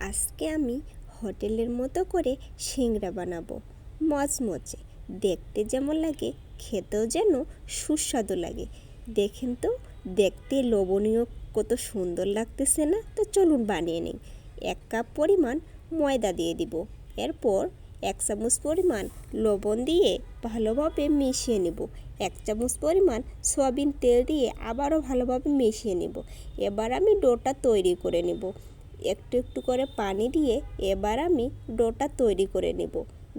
আজকে আমি হোটেলের মতো করে সিংড়া বানাবো। মচমচে, দেখতে যেমন লাগে খেতেও যেন সুস্বাদু লাগে। দেখেন তো, দেখতে লোভনীয় কত সুন্দর লাগতেছে না? তো চলুন বানিয়ে নিই। 1 কাপ পরিমাণ ময়দা দিয়ে দিব। এরপর 1 চামচ পরিমাণ লবণ দিয়ে ভালোভাবে মিশিয়ে নেব। 1 চামচ পরিমাণ সয়াবিন তেল দিয়ে আবারও ভালোভাবে মিশিয়ে নেব। এবার আমি ডোটা তৈরি করে নেব। একটু একটু করে পানি দিয়ে এবার আমি ডোটা তৈরি করে নেব।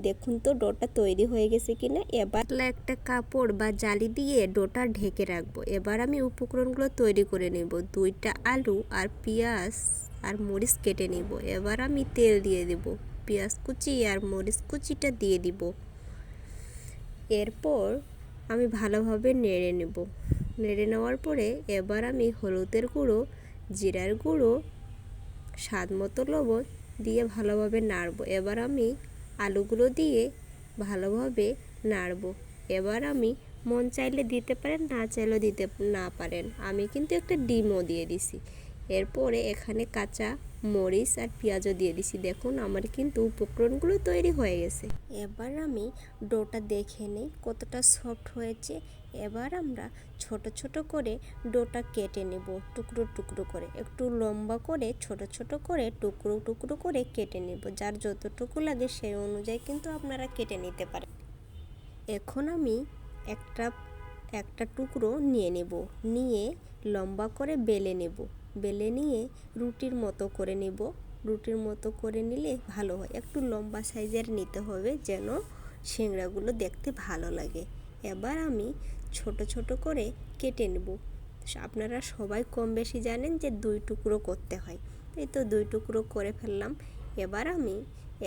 দেখুন তো ডোটা তৈরি হয়ে গেছে কিনা। এবার একটা কাপড় বা জালি দিয়ে ডোটা ঢেকে রাখবো। এবার আমি উপকরণগুলো তৈরি করে নেব। 2টা আলু আর পেঁয়াজ আর মরিচ কেটে নেব। এবার আমি তেল দিয়ে দেব। পেঁয়াজ কুচি আর মরিচ কুচিটা দিয়ে দিব। এরপর আমি ভালোভাবে নেড়ে নেব। নেড়ে নেওয়ার পরে এবার আমি হলুদের গুঁড়ো, জিরার গুঁড়ো, স্বাদ মতো লবণ দিয়ে ভালোভাবে নাড়ব। এবার আমি আলুগুলো দিয়ে ভালোভাবে নাড়ব। এবার আমি মন চাইলে দিতে পারেন, না চাইলেও দিতে না পারেন। আমি কিন্তু একটা ডিমও দিয়ে দিছি। এরপরে এখানে কাঁচা মরিচ আর পেঁয়াজও দিয়ে দিছি। দেখুন আমার কিন্তু উপকরণগুলো তৈরি হয়ে গেছে। এবার আমি ডোটা দেখে নিই কতটা সফট হয়েছে। এবার আমরা ছোট ছোট করে ডোটা কেটে নেব, টুকরো টুকরো করে। একটু লম্বা করে ছোট ছোট করে টুকরো টুকরো করে কেটে নেব। যার যতটুকু লাগে সেই অনুযায়ী কিন্তু আপনারা কেটে নিতে পারেন। এখন আমি একটা টুকরো নিয়ে নেব, নিয়ে লম্বা করে বেলে নেব। বেলে নিয়ে রুটির মতো করে নেব। রুটির মতো করে নিলে ভালো হয়। একটু লম্বা সাইজের নিতে হবে যেন সিংড়াগুলো দেখতে ভালো লাগে। এবার আমি ছোট ছোট করে কেটে নেব। আপনারা সবাই কম বেশি জানেন যে 2 টুকরো করতে হয়। এই তো 2 টুকরো করে ফেললাম। এবার আমি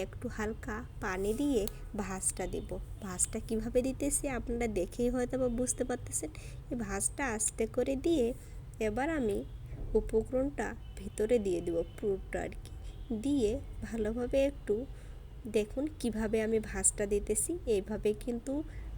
একটু হালকা পানি দিয়ে ভাঁজটা দেব। ভাঁজটা কিভাবে দিতেছি আপনারা দেখেই হয়তো বা বুঝতে পারতেছেন। এই ভাঁজটা আস্তে করে দিয়ে এবার আমি উপকরণটা ভিতরে দিয়ে দেব, পুরোটা আর কি। দিয়ে ভালোভাবে একটু দেখুন কিভাবে আমি ভাঁজটা দিতেছি। এইভাবে কিন্তু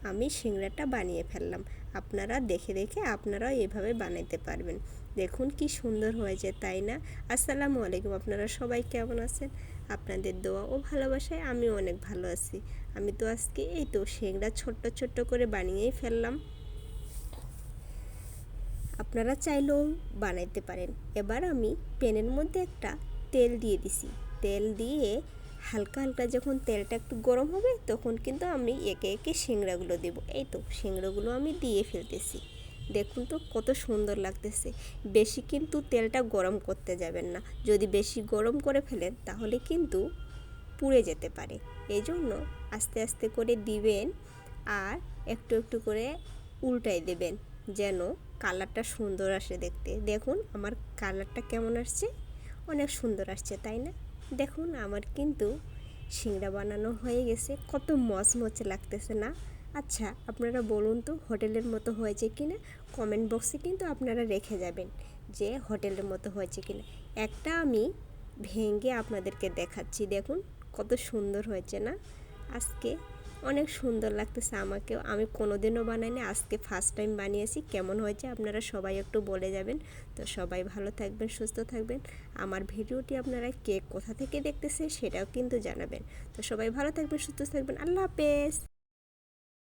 আমি সিংড়াটা বানিয়ে ফেললাম। আপনারা দেখে দেখে আপনারাও এভাবে বানাইতে পারবেন। দেখুন কি সুন্দর হয়েছে, তাই না? আসসালামু আলাইকুম। আপনারা সবাই কেমন আছেন? আপনাদের দোয়া ও ভালোবাসায় আমি অনেক ভালো আছি। আমি তো আজকে এই তো সিংড়া ছোট্ট ছোট্ট করে বানিয়েই ফেললাম। আপনারা চাইলেও বানাইতে পারেন। এবার আমি প্যানের মধ্যে একটা তেল দিয়ে দিছি। তেল দিয়ে হালকা হালকা যখন তেলটা একটু গরম হবে তখন কিন্তু আমি একে একে সিংড়াগুলো দেব। এই তো সিংড়াগুলো আমি দিয়ে ফেলতেছি। দেখুন তো কত সুন্দর লাগতেছে। বেশি কিন্তু তেলটা গরম করতে যাবেন না। যদি বেশি গরম করে ফেলেন তাহলে কিন্তু পুড়ে যেতে পারে। এই জন্য আস্তে আস্তে করে দিবেন আর একটু একটু করে উল্টাই দেবেন যেন কালারটা সুন্দর আসে দেখতে। দেখুন আমার কালারটা কেমন আসছে, অনেক সুন্দর আসছে, তাই না? দেখুন আমার কিন্তু সিংড়া বানানো হয়ে গেছে। কত মচমচে লাগতেছে না? আচ্ছা আপনারা বলুন তো হোটেলের মতো হয়েছে কিনা। কমেন্ট বক্সে কিন্তু আপনারা রেখে যাবেন যে হোটেলের মতো হয়েছে কিনা। একটা আমি ভেঙে আপনাদেরকে দেখাচ্ছি। দেখুন কত সুন্দর হয়েছে না? আজকে অনেক সুন্দর লাগতেছে আমাকেও। আমি কোনোদিনও বানাইনি, আজকে ফার্স্ট টাইম বানিয়েছি। কেমন হয়েছে আপনারা সবাই একটু বলে যাবেন। তো সবাই ভালো থাকবেন, সুস্থ থাকবেন। আমার ভিডিওটি আপনারা কে কোথা থেকে দেখতেছে সেটাও কিন্তু জানাবেন। তো সবাই ভালো থাকবেন, সুস্থ থাকবেন। আল্লাহ হাফেজ।